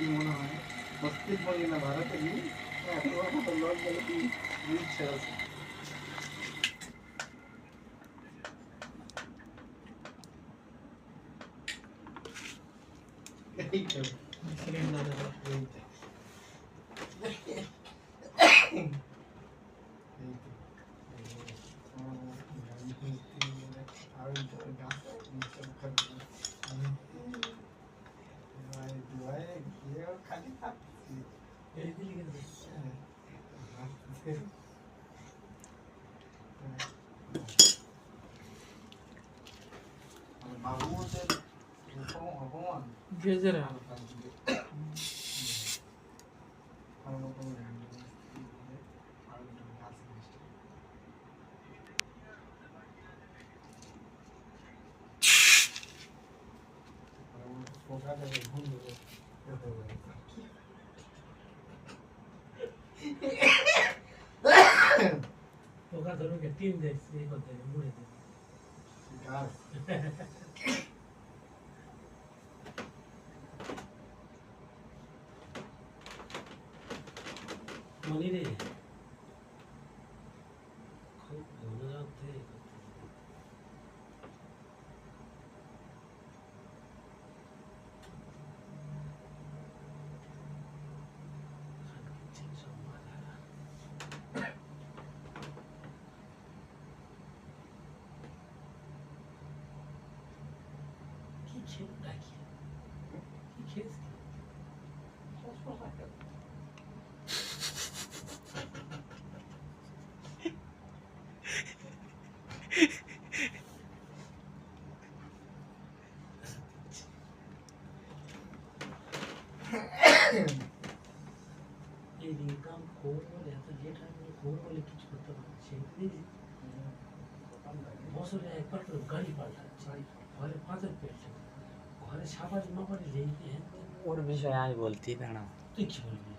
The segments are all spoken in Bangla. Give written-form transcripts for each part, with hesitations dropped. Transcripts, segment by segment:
মনে হয় মস্তিষ্ক বলি না ভারতে লোক গেলে কি আছে ওকা ধরো কে টিম দেখছি এই কথা মুড়ে দে গাছ মনি রে খুব ভালো লাগছে এই ইনকাম কোর বলে এত লেট হয় কোর বলে কিছু করতে পারে সেই বছরে একবার তো গাড়ি পাল্টাচ্ছে ঘরে পাথর পেয়েছে ঘরে সাবাজ মাপারে লেগে ওর বিষয়ে আমি বলতে না তুই কি বলবি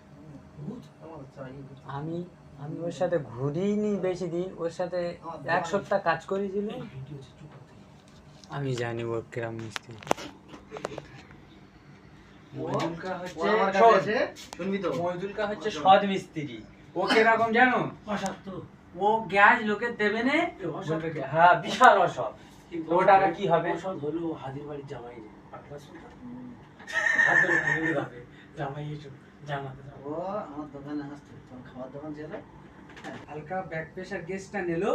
আমি আমি ওর সাথে ঘুরিনি বেশি দিন ওর সাথে এক সপ্তাহ কাজ করেছিল আমি জানি ওর কিরম মিস্ত্রি মইদুলকা হচ্ছে সৎ মিস্ত্রি ও কিরকম জানো ও গ্যাস লোকে দেবে না হ্যাঁ বিশাল অসৎ ও টাকা কি হবে অসৎ হলো হাজির বাড়ির জামাই জামাই এসো জানাতে ও আমার দোকানে আসতো তোর খাবার দোকান ছিল হালকা ব্যাক প্রেশার গ্যাসটা নিলো